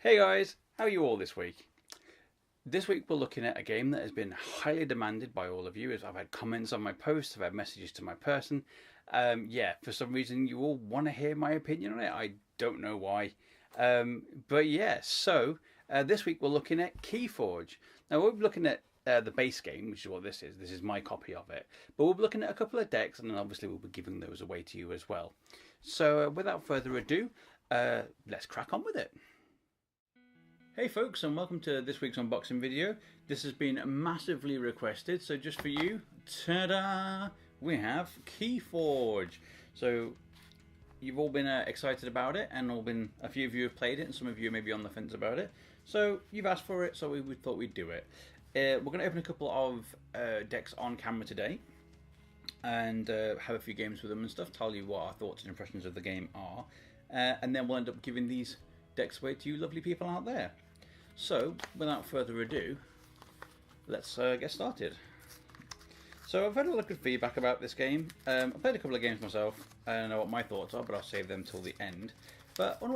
Hey guys, how are you all this week? This week we're looking at a game that has been highly demanded by all of you. As I've had comments on my posts, I've had messages to my person. Yeah, for some reason you all want to hear my opinion on it. I don't know why. But yeah, so this week we're looking at Keyforge. Now we're looking at the base game, which is what this is. This is my copy of it. But we'll be looking at a couple of decks, and then obviously we'll be giving those away to you as well. So without further ado, let's crack on with it. Hey folks, and welcome to this week's unboxing video. This has been massively requested, so just for you, ta-da, we have Keyforge. So you've all been excited about it, and a few of you have played it, and some of you may be on the fence about it. So you've asked for it, so we thought we'd do it. We're going to open a couple of decks on camera today, and have a few games with them and stuff, tell you what our thoughts and impressions of the game are, and then we'll end up giving these decks away to you lovely people out there. So, without further ado, let's get started. So I've had a lot of good feedback about this game. I've played a couple of games myself. I don't know what my thoughts are, but I'll save them till the end. But I wonder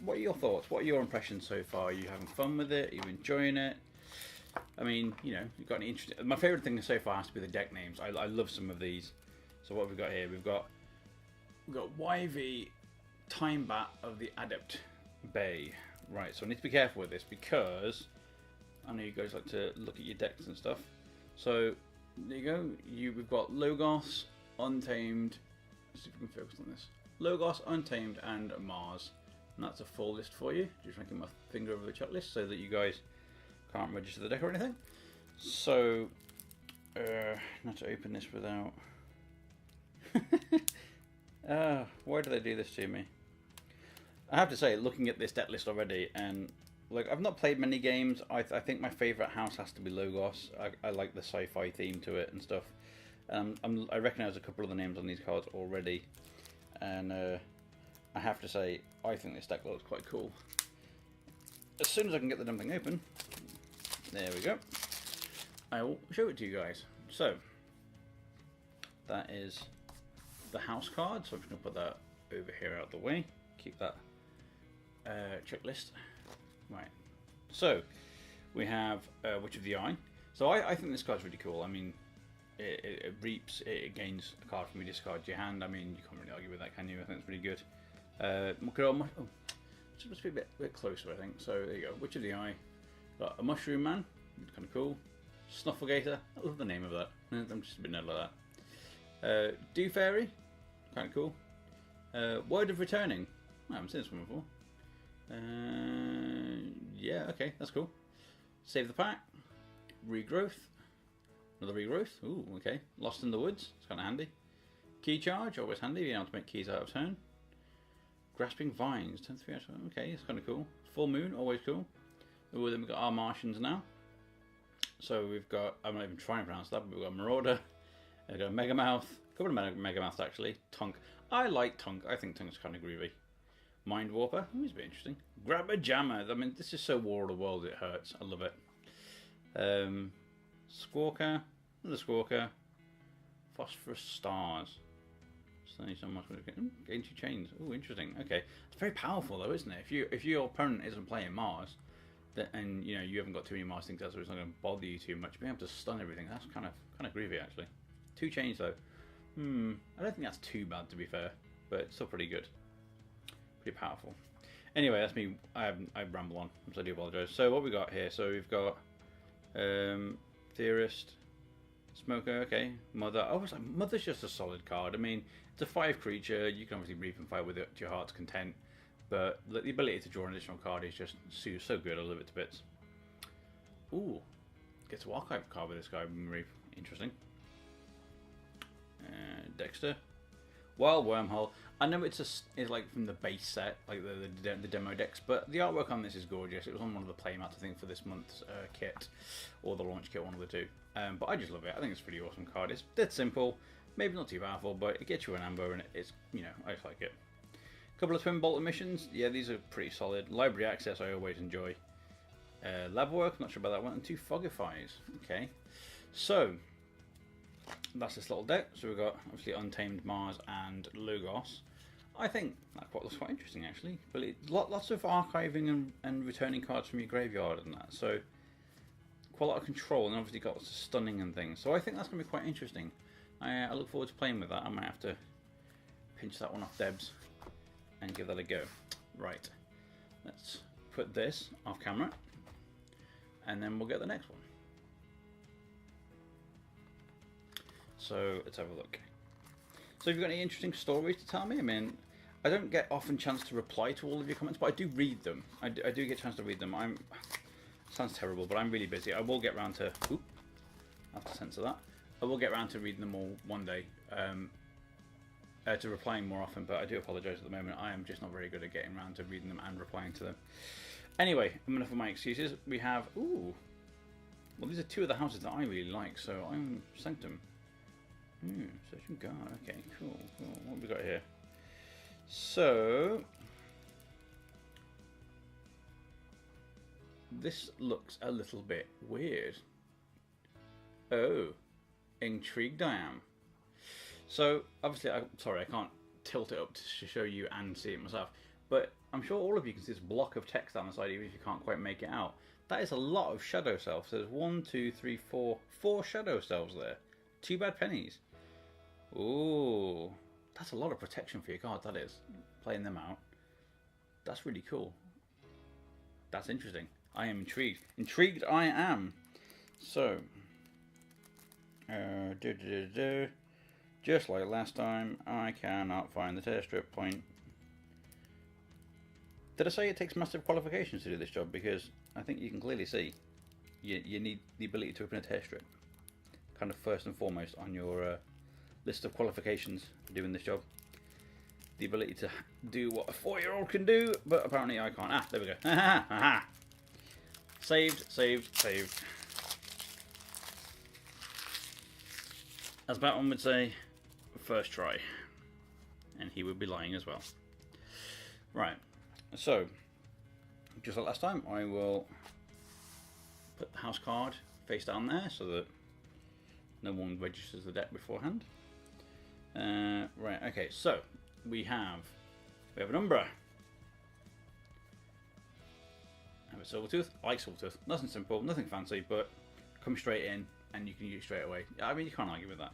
what are your thoughts? What are your impressions so far? Are you having fun with it? Are you enjoying it? I mean, you know, you've got any interesting... My favourite thing so far has to be the deck names. I love some of these. So what have we got here? We've got YV Time Bat of the Adept Bay. Right, so I need to be careful with this because I know you guys like to look at your decks and stuff. So there you go. We've got Logos, Untamed. Let's see if we can focus on this. Logos, Untamed, and Mars. And that's a full list for you. Just making my finger over the checklist so that you guys can't register the deck or anything. So, not to open this without. Why do they do this to me? I have to say, looking at this deck list already, and like I've not played many games. I think my favourite house has to be Logos. I like the sci-fi theme to it and stuff. I recognise a couple of the names on these cards already, and I have to say, I think this deck looks quite cool. As soon as I can get the damn thing open, there we go. I will show it to you guys. So that is the house card. So I'm just going to put that over here out of the way. Keep that checklist. Right. So we have Witch of the Eye. So I think this card's really cool. I mean, it reaps, it gains a card from your discard to your hand. I mean, you can't really argue with that, can you? I think it's pretty good. It must be a bit closer, I think. So there you go. Witch of the Eye. Got a Mushroom Man. Kind of cool. Snufflegator. I love the name of that. I'm just a bit nerd like that. Dew Fairy. Kind of cool. Word of Returning. I haven't seen this one before. Yeah, okay, that's cool. Save the Pack. Regrowth. Another Regrowth. Ooh, okay. Lost in the Woods. It's kind of handy. Key Charge. Always handy. Being able to make keys out of turn. Grasping Vines. Turn 3 out of turn. Okay, it's kind of cool. Full Moon. Always cool. Ooh, then we've got our Martians now. So we've got... I'm not even trying to pronounce that, but we've got Marauder. We've got Megamouth. A couple of Megamouths, actually. Tunk. I like Tunk. I think Tunk's kind of groovy. Mind Warper, it's a bit interesting. Grabber Jammer, I mean, this is so War of the World, it hurts. I love it. Squawker, another Squawker. Phosphorus Stars. Gain 2 chains. Oh, interesting. Okay, it's very powerful though, isn't it? If your opponent isn't playing Mars, and you know you haven't got too many Mars things, so it's not going to bother you too much. Being able to stun everything, that's kind of groovy actually. 2 chains though. I don't think that's too bad to be fair, but it's still pretty good. Pretty powerful. Anyway, that's me. I ramble on, so I do apologise. So what we got here? So we've got Theorist, Smoker. Okay, Mother. Oh, Mother's just a solid card. I mean, it's a 5 creature. You can obviously reap and fight with it to your heart's content, but the ability to draw an additional card is just so good. I love it to bits. Ooh, gets a archive card with this guy. Interesting. Dexter. Wild Wormhole. I know it's like from the base set, like the demo decks, but the artwork on this is gorgeous. It was on one of the playmats, I think, for this month's kit, or the launch kit, one of the two. But I just love it. I think it's a pretty awesome card. It's dead simple, maybe not too powerful, but it gets you an amber, and it's, you know, I just like it. A couple of Twin Bolt missions. Yeah, these are pretty solid. Library Access, I always enjoy. Lab Work, not sure about that one, and 2 Fogifies. Okay, so that's this little deck. So we've got obviously Untamed, Mars, and Logos. I think that looks quite interesting actually. But lots of archiving and returning cards from your graveyard and that. So quite a lot of control, and obviously got lots of stunning and things. So I think that's going to be quite interesting. I look forward to playing with that. I might have to pinch that one off Debs and give that a go. Right, let's put this off camera and then we'll get the next one. So let's have a look. So have you got any interesting stories to tell me? I mean, I don't get often chance to reply to all of your comments, but I do read them. I do get a chance to read them. Sounds terrible, but I'm really busy. I will get around to... Oop, I have to censor that. I will get around to reading them all one day. To replying more often, but I do apologise at the moment. I am just not very good at getting around to reading them and replying to them. Anyway, enough of my excuses. We have... Ooh. Well, these are two of the houses that I really like, so I'm Sanctum. Search and guard. Okay, cool. What have we got here? So... This looks a little bit weird. Oh. Intrigued I am. So, obviously, I can't tilt it up to show you and see it myself. But I'm sure all of you can see this block of text down the side, even if you can't quite make it out. That is a lot of shadow selves. There's 1, 2, 3, 4 shadow selves there. 2 bad pennies. Ooh. That's a lot of protection for your card, that is. Playing them out. That's really cool. That's interesting. I am intrigued. Intrigued I am. So... Just like last time, I cannot find the tear strip point. Did I say it takes massive qualifications to do this job? Because I think you can clearly see you need the ability to open a tear strip. Kind of first and foremost on your list of qualifications for doing this job. The ability to do what a 4-year-old can do, but apparently I can't. Ah, there we go. Saved. As Batman would say, first try. And he would be lying as well. Right, so, just like last time, I will put the house card face down there so that no one registers the deck beforehand. Right, okay, so, we have an Umbra. I have a Silvertooth. I like Silvertooth. Nothing simple, nothing fancy, but come straight in and you can use it straight away. I mean, you can't argue with that.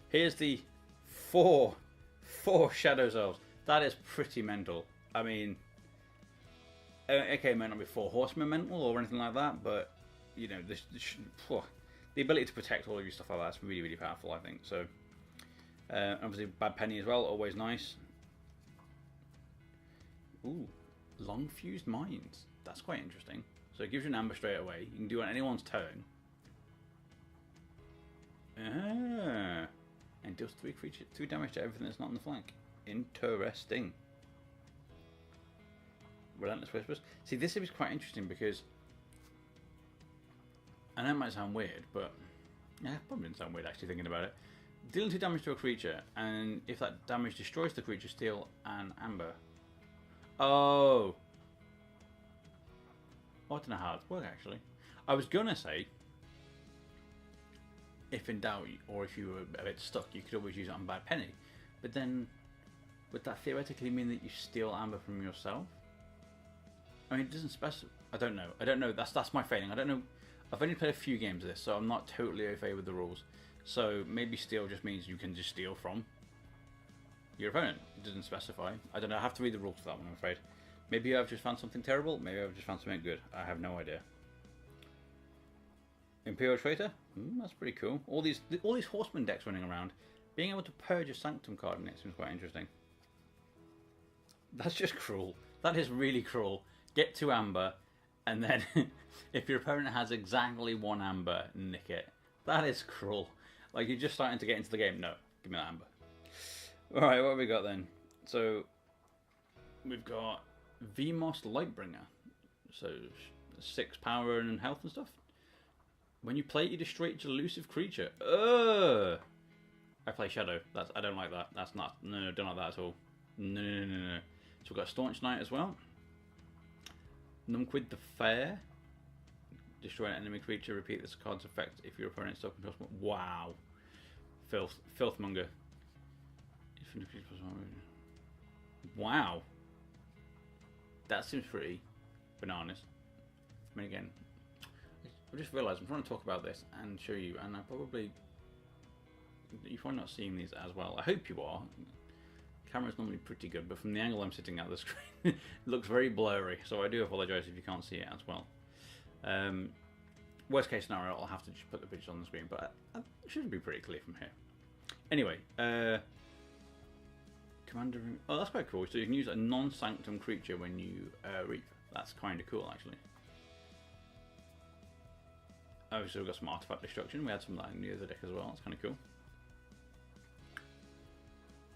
Here's the four Shadow Elves. That is pretty mental. I mean, okay, it might not be 4 Horsemen mental or anything like that, but, you know, the ability to protect all of your stuff like that is really, really powerful, I think. So, obviously, Bad Penny as well, always nice. Ooh, Long Fused Minds. That's quite interesting. So it gives you an amber straight away. You can do it on anyone's turn. And deals 2 damage to everything that's not on the flank. Interesting. Relentless Whispers. See, this is quite interesting because I know it might sound weird, but yeah, probably didn't sound weird actually thinking about it. Dealing 2 damage to a creature, and if that damage destroys the creature, steal an amber. Oh. I don't know how it works actually. I was gonna say, if in doubt, or if you were a bit stuck, you could always use it on Bad Penny. But then, would that theoretically mean that you steal amber from yourself? I mean, it doesn't specify. I don't know. That's my feeling. I don't know. I've only played a few games of this, so I'm not totally au fait with the rules. So maybe steal just means you can just steal from your opponent. It doesn't specify. I don't know. I have to read the rules for that one, I'm afraid. Maybe I've just found something terrible. Maybe I've just found something good. I have no idea. Imperial Traitor? That's pretty cool. All these Horseman decks running around. Being able to purge a Sanctum card in it seems quite interesting. That's just cruel. That is really cruel. Get 2 amber, and then if your opponent has exactly 1 amber, nick it. That is cruel. Like, you're just starting to get into the game. No, give me that amber. Alright, what have we got then? So, we've got Vemos Lightbringer. So, 6 power and health and stuff. When you play it, you destroy each elusive creature. I play Shadow. I don't like that. That's not... No, don't like that at all. No. So we've got Staunch Knight as well. Numquid the Fair. Destroy an enemy creature. Repeat this card's effect if your opponent still controls... Wow. Filthmonger. Wow. That seems pretty bananas. I mean, again, I just realised I'm trying to talk about this and show you, and I probably... You're probably not seeing these as well. I hope you are. Camera's normally pretty good, but from the angle I'm sitting at the screen, it looks very blurry, so I do apologise if you can't see it as well. Worst case scenario, I'll have to just put the pictures on the screen, but it should be pretty clear from here. Anyway, Commander... Oh, that's quite cool. So you can use a non-sanctum creature when you reap. That's kind of cool, actually. Obviously, we've got some artifact destruction. We had some of that in the other deck as well. That's kind of cool.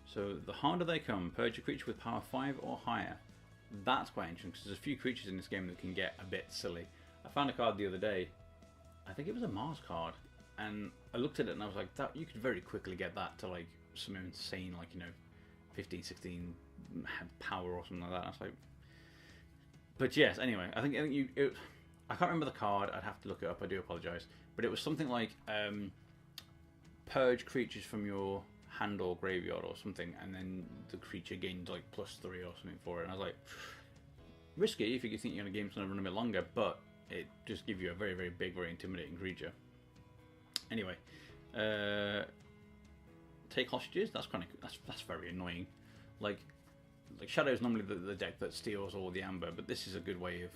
So the harder they come, purge a creature with power 5 or higher. That's quite interesting because there's a few creatures in this game that can get a bit silly. I found a card the other day. I think it was a Mars card, and I looked at it and I was like, "That you could very quickly get that to like some insane, like 15, 16 power or something like that." I was like, but yes. Anyway, I think I can't remember the card. I'd have to look it up. I do apologise, but it was something like purge creatures from your hand or graveyard or something, and then the creature gains like +3 or something for it. And I was like, risky if you think you're going to game's going to run a bit longer, but it just gives you a very, very big, very intimidating creature. Anyway, take hostages. That's very annoying. Like Shadow's normally the deck that steals all the amber, but this is a good way of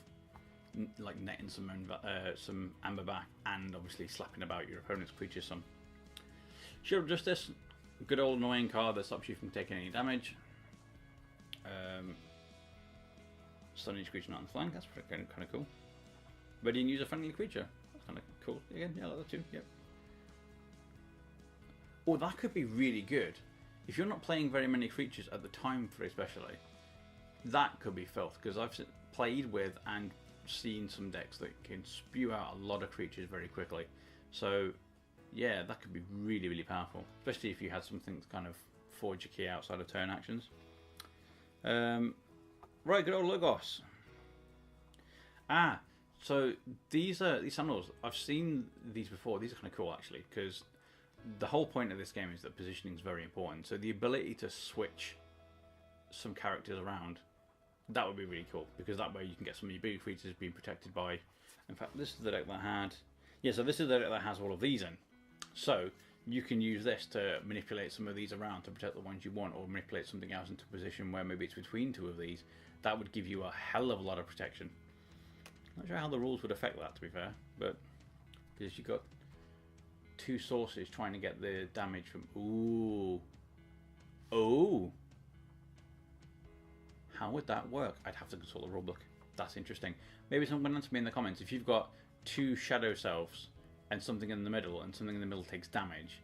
like netting some amber back, and obviously slapping about your opponent's creatures some. Shield of Justice. Good old annoying card that stops you from taking any damage. Stun each creature not on the flank. That's kind of cool. Ready and use a friendly creature. That's kind of cool. Again, yeah, I like that too. Yep. Oh, that could be really good. If you're not playing very many creatures at the time for especially, that could be filth. Because I've played with and seen some decks that can spew out a lot of creatures very quickly. So yeah, that could be really, really powerful, especially if you had something to kind of forge a key outside of turn actions. Right, good old Logos. So these sandals, I've seen these before. These are kind of cool actually, because the whole point of this game is that positioning is very important. So the ability to switch some characters around, that would be really cool, because that way you can get some of your bigger creatures being protected by... In fact, this is the deck that had... Yeah, so this is the deck that has all of these in. So you can use this to manipulate some of these around to protect the ones you want, or manipulate something else into a position where maybe it's between two of these. That would give you a hell of a lot of protection. Not sure how the rules would affect that, to be fair, but because you've got two sources trying to get the damage from... Ooh. Oh. How would that work? I'd have to consult the rulebook. That's interesting. Maybe someone answer me in the comments. If you've got two shadow selves and something in the middle, and something in the middle takes damage,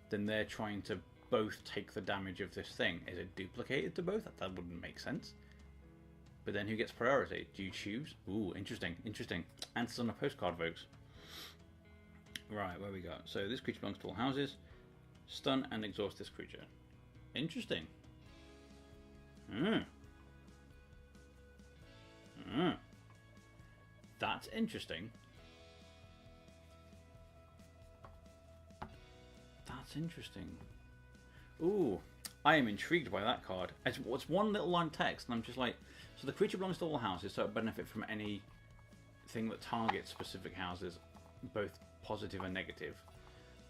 then they're trying to both take the damage of this thing. Is it duplicated to both? That wouldn't make sense. But then who gets priority? Do you choose? Ooh, interesting, interesting. Answers on a postcard, folks. Right, where we go? So this creature belongs to all houses. Stun and exhaust this creature. Interesting. That's interesting. That's interesting. Ooh, I am intrigued by that card. It's one little line text, and I'm just like, so the creature belongs to all houses, so it benefit from anything that targets specific houses, both positive and negative.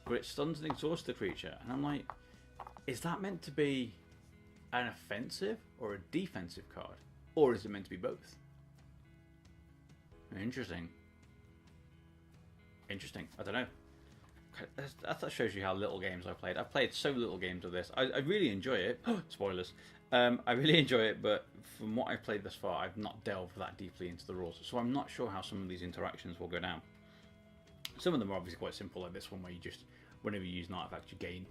But it stuns and exhausts the creature, and I'm like, is that meant to be an offensive or a defensive card? Or is it meant to be both? Interesting. Interesting. I don't know. That shows you how little games I've played. I've played so little games of this. I really enjoy it. Spoilers. I really enjoy it, but from what I've played thus far, I've not delved that deeply into the rules. So I'm not sure how some of these interactions will go down. Some of them are obviously quite simple, like this one where you just, whenever you use an artifact, you gain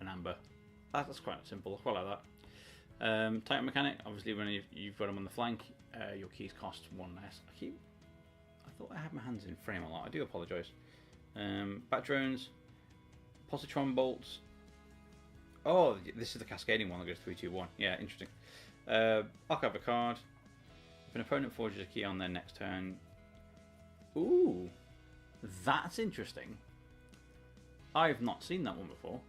an amber. That's quite simple. I quite like that. Titan mechanic, obviously when you've got them on the flank, your keys cost 1 less. I thought I had my hands in frame a lot. I do apologise. Bat drones, positron bolts. Oh, this is the cascading one that goes 3, 2, 1. Yeah, interesting. Archive a card. If an opponent forges a key on their next turn. Ooh, that's interesting. I've not seen that one before.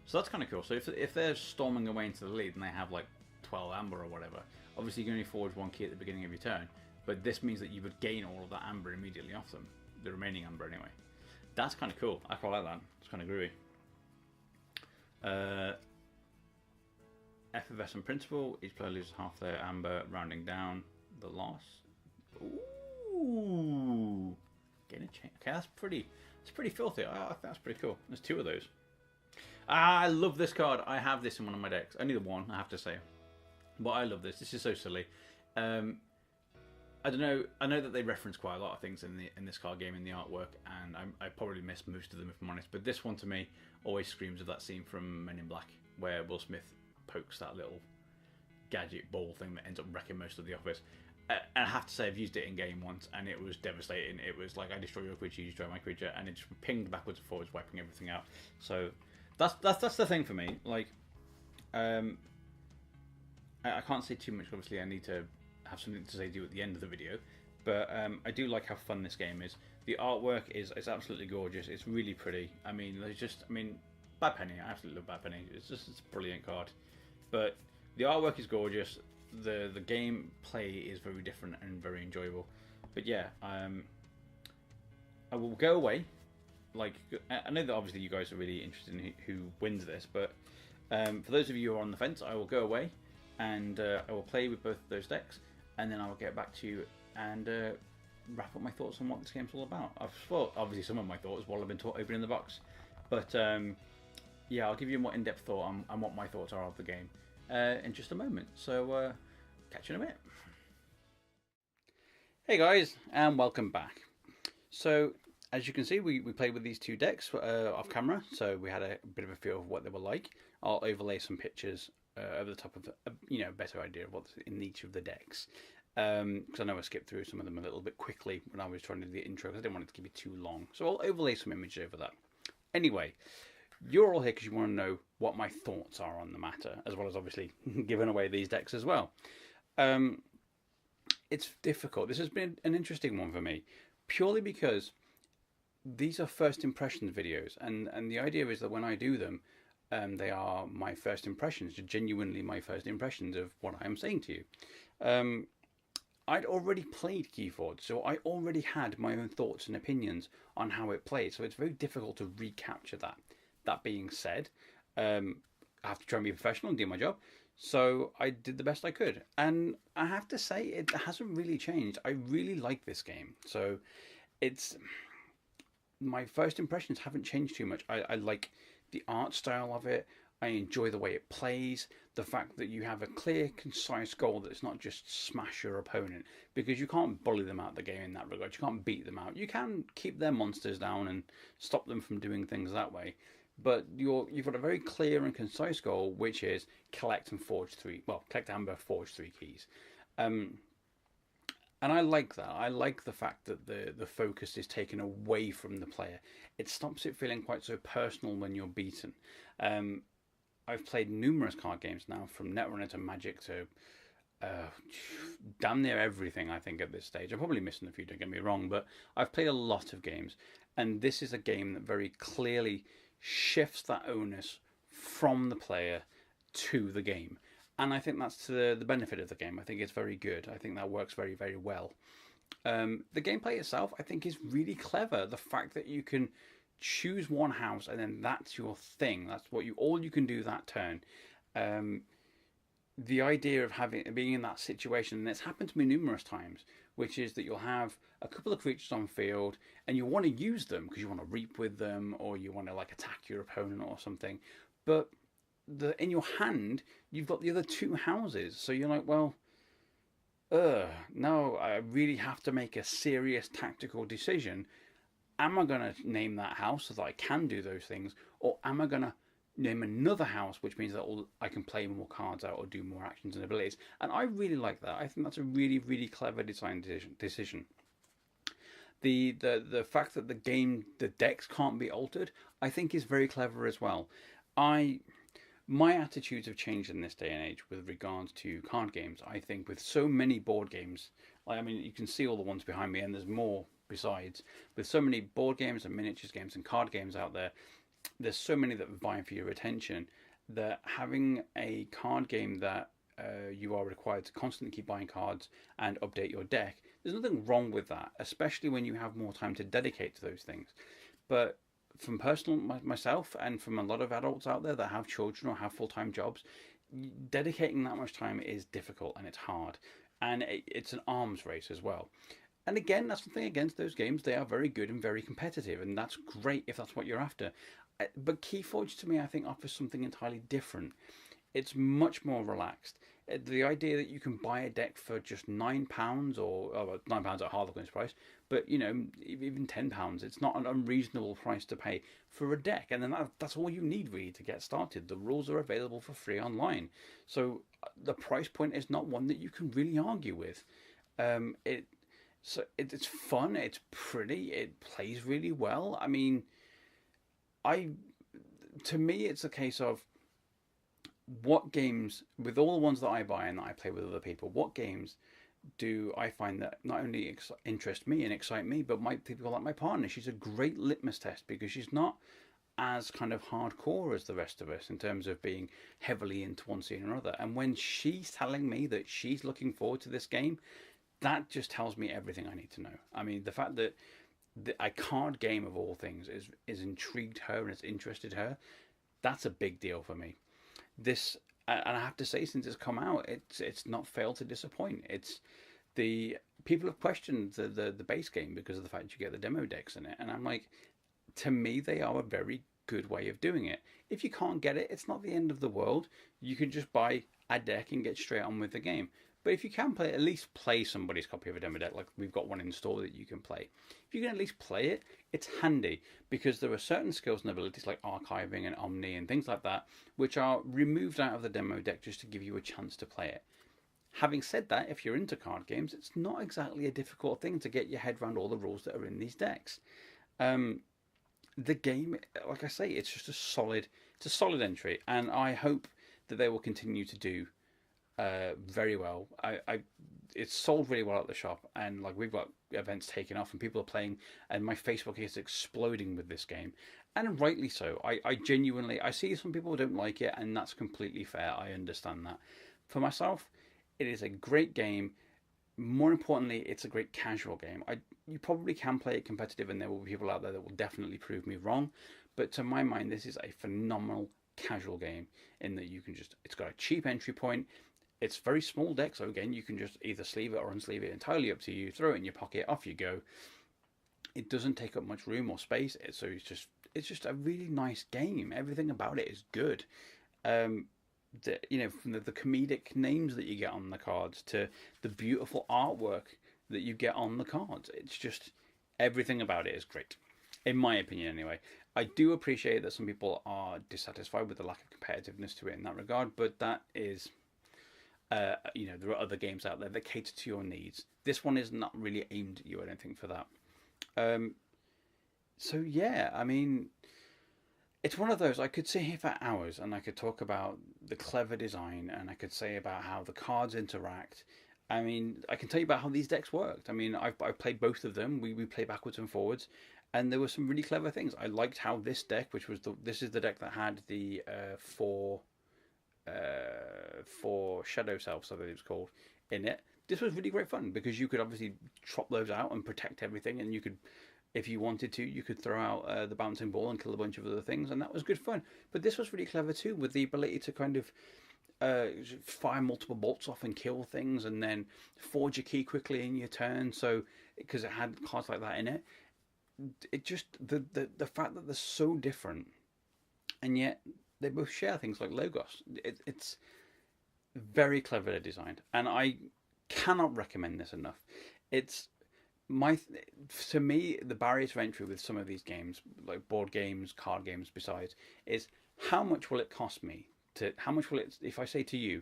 So that's kind of cool. So if they're storming away into the lead and they have like 12 amber or whatever. Obviously, you can only forge 1 key at the beginning of your turn, but this means that you would gain all of that amber immediately off them, the remaining amber anyway. That's kind of cool. I quite like that. It's kind of groovy. Effervescent principle. Each player loses half their amber, rounding down the loss. Ooh, getting a change. Okay, that's pretty. It's pretty filthy. I think that's pretty cool. There's 2 of those. I love this card. I have this in one of my decks. Only the one, I have to say. But I love this. This is so silly. I don't know. I know that they reference quite a lot of things in this card game in the artwork, and I probably missed most of them if I'm honest. But this one to me always screams of that scene from Men in Black where Will Smith pokes that little gadget ball thing that ends up wrecking most of the office. And I have to say, I've used it in game once, and it was devastating. It was like, I destroy your creature, you destroy my creature, and it just pinged backwards and forwards, wiping everything out. So that's the thing for me. Like, I can't say too much. Obviously, I need to have something to say to you at the end of the video. But I do like how fun this game is. The artwork is absolutely gorgeous. It's really pretty. I mean, Bad Penny. I absolutely love Bad Penny. It's a brilliant card. But the artwork is gorgeous. The gameplay is very different and very enjoyable. But yeah, I will go away. Like, I know that obviously you guys are really interested in who wins this, but for those of you who are on the fence, I will go away and I will play with both of those decks, and then I will get back to you and wrap up my thoughts on what this game's all about. I've thought obviously some of my thoughts while I've been opening the box, but yeah, I'll give you a more in-depth thought on what my thoughts are of the game in just a moment. So catch you in a minute. Hey guys, and welcome back. So as you can see, we played with these 2 decks off camera, so we had a bit of a feel of what they were like. I'll overlay some pictures over the top of a better idea of what's in each of the decks, because I know I skipped through some of them a little bit quickly when I was trying to do the intro, because I didn't want it to be too long. So I'll overlay some images over that. Anyway, you're all here because you want to know what my thoughts are on the matter, as well as obviously giving away these decks as well. It's difficult. This has been an interesting one for me, purely because these are first impressions videos, and the idea is that when I do them, they are my first impressions, genuinely my first impressions of what I am saying to you. I'd already played Keyforge, so I already had my own thoughts and opinions on how it played, so it's very difficult to recapture that. That being said, I have to try and be professional and do my job, so I did the best I could. And I have to say, it hasn't really changed. I really like this game. So my first impressions haven't changed too much. I like the art style of it. I enjoy the way it plays. The fact that you have a clear, concise goal that's not just smash your opponent, because you can't bully them out of the game in that regard. You can't beat them out. You can keep their monsters down and stop them from doing things that way. But you've got a very clear and concise goal, which is collect amber, forge 3 keys. And I like that. I like the fact that the focus is taken away from the player. It stops it feeling quite so personal when you're beaten. I've played numerous card games now, from Netrunner to Magic to damn near everything, I think, at this stage. I'm probably missing a few, don't get me wrong, but I've played a lot of games. And this is a game that very clearly shifts that onus from the player to the game. And I think that's to the benefit of the game. I think it's very good. I think that works very, very well. The gameplay itself, I think, is really clever. The fact that you can choose one house and then that's your thing. That's all you can do that turn. The idea of being in that situation, and it's happened to me numerous times, which is that you'll have a couple of creatures on field and you want to use them because you want to reap with them, or you want to attack your opponent or something. But in your hand, you've got the other 2 houses. So you're like, well, no, I really have to make a serious tactical decision. Am I going to name that house so that I can do those things? Or am I going to name another house, which means that I can play more cards out or do more actions and abilities? And I really like that. I think that's a really, really clever design decision. The fact that the decks can't be altered, I think is very clever as well. My attitudes have changed in this day and age with regards to card games. I think with so many board games, you can see all the ones behind me, and there's more besides. With so many board games and miniatures games and card games out there, there's so many that vie for your attention, that having a card game that you are required to constantly keep buying cards and update your deck. There's nothing wrong with that, especially when you have more time to dedicate to those things. But from personal myself and from a lot of adults out there that have children or have full-time jobs, dedicating that much time is difficult and it's hard, and it's an arms race as well. And again, that's nothing against those games. They are very good and very competitive, and that's great if that's what you're after. But Keyforge, to me, I think offers something entirely different. It's much more relaxed. The idea that you can buy a deck for just £9, or £9 at Harlequins price, but even £10, it's not an unreasonable price to pay for a deck. And then that's all you need really to get started. The rules are available for free online, so the price point is not one that you can really argue with. It's fun, it's pretty, it plays really well. I mean, to me, it's a case of what games, with all the ones that I buy and that I play with other people, what games do I find that not only interest me and excite me, but people like my partner? She's a great litmus test because she's not as kind of hardcore as the rest of us in terms of being heavily into one scene or another. And when she's telling me that she's looking forward to this game, that just tells me everything I need to know. I mean, the fact that a card game of all things is intrigued her and it's interested her, that's a big deal for me. This, and I have to say, since it's come out, it's not failed to disappoint. It's the people have questioned the base game because of the fact you get the demo decks in it, and I'm like, to me, they are a very good way of doing it. If you can't get it, it's not the end of the world. You can just buy a deck and get straight on with the game. But if you can play, at least play somebody's copy of a demo deck, like we've got one in store that you can play. If you can at least play it, it's handy because there are certain skills and abilities like archiving and omni and things like that, which are removed out of the demo deck just to give you a chance to play it. Having said that, if you're into card games, it's not exactly a difficult thing to get your head around all the rules that are in these decks. The game, like I say, it's just a solid entry, and I hope that they will continue to do very well. It's sold really well at the shop, and like we've got events taking off and people are playing, and my Facebook is exploding with this game, and rightly so. I genuinely, I see some people don't like it, and that's completely fair. I understand that. For myself, it is a great game. More importantly, it's a great casual game. You probably can play it competitive, and there will be people out there that will definitely prove me wrong, but to my mind, this is a phenomenal casual game in that you can just, it's got a cheap entry point. It's very small deck, so again, you can just either sleeve it or unsleeve it, entirely up to you. Throw it in your pocket, off you go. It doesn't take up much room or space, so it's just a really nice game. Everything about it is good. From the comedic names that you get on the cards to the beautiful artwork that you get on the cards, it's just everything about it is great, in my opinion. Anyway, I do appreciate that some people are dissatisfied with the lack of competitiveness to it in that regard, but that is. There are other games out there that cater to your needs. This one is not really aimed at you, I don't think, for that. So yeah, I mean, it's one of those, I could sit here for hours and I could talk about the clever design, and I could say about how the cards interact. I mean, I can tell you about how these decks worked. I mean, I've played both of them. We play backwards and forwards, and there were some really clever things. I liked how this deck, this is the deck that had the four Shadow Selves, I think it was called, in it. This was really great fun because you could obviously chop those out and protect everything, and you could, if you wanted to, you could throw out the bouncing ball and kill a bunch of other things, and that was good fun. But this was really clever too, with the ability to kind of fire multiple bolts off and kill things, and then forge a key quickly in your turn. So because it had cards like that in it, it just the fact that they're so different, and yet they both share things like Logos. It's very cleverly designed, and I cannot recommend this enough. It's to me, the barrier to entry with some of these games, like board games, card games besides, is how much will it cost me how much will it, if I say to you,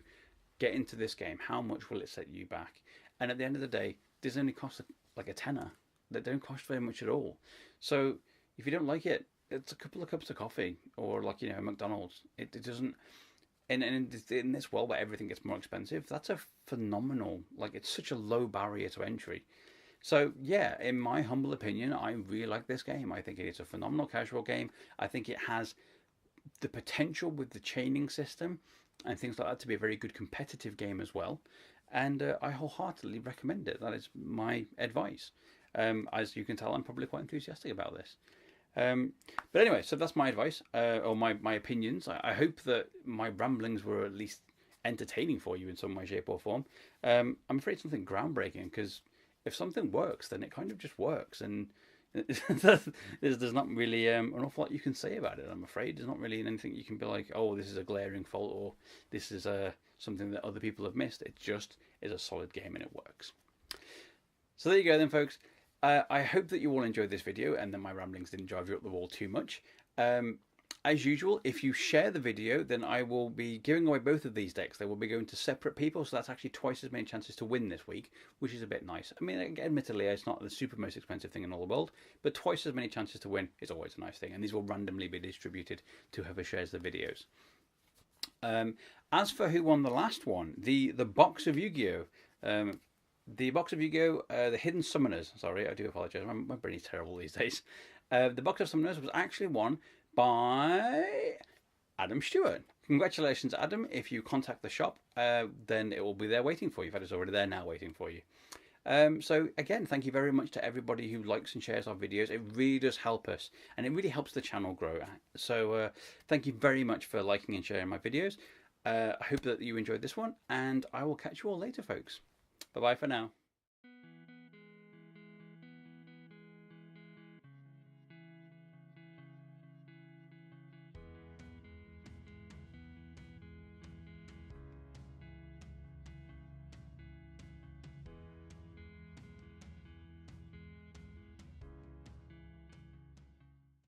get into this game, how much will it set you back? And at the end of the day, this only costs like a tenner. They don't cost very much at all. So if you don't like it, it's a couple of cups of coffee, or like McDonald's. It doesn't. And in this world where everything gets more expensive, that's a phenomenal. Like, it's such a low barrier to entry. So yeah, in my humble opinion, I really like this game. I think it is a phenomenal casual game. I think it has the potential with the chaining system and things like that to be a very good competitive game as well. And I wholeheartedly recommend it. That is my advice. As you can tell, I'm probably quite enthusiastic about this. But anyway, so that's my advice, or my opinions. I hope that my ramblings were at least entertaining for you in some way, shape, or form. I'm afraid something groundbreaking, because if something works, then it kind of just works, and there's not really an awful lot you can say about it. I'm afraid there's not really anything you can be like, oh, this is a glaring fault, or this is something that other people have missed. It just is a solid game and it works. So there you go then, folks. I hope that you all enjoyed this video and that my ramblings didn't drive you up the wall too much. As usual, if you share the video, then I will be giving away both of these decks. They will be going to separate people, so that's actually twice as many chances to win this week, which is a bit nice. I mean, admittedly, it's not the super most expensive thing in all the world, but twice as many chances to win is always a nice thing, and these will randomly be distributed to whoever shares the videos. As for who won the last one, the box of Yu-Gi-Oh! The box of Yu-Gi-Oh! The Hidden Summoners. Sorry, I do apologise. My brain is terrible these days. The box of Summoners was actually won by Adam Stewart. Congratulations, Adam. If you contact the shop, then it will be there waiting for you. In fact, it's already there now waiting for you. So again, thank you very much to everybody who likes and shares our videos. It really does help us, and it really helps the channel grow. So thank you very much for liking and sharing my videos. I hope that you enjoyed this one, and I will catch you all later, folks. Bye-bye for now.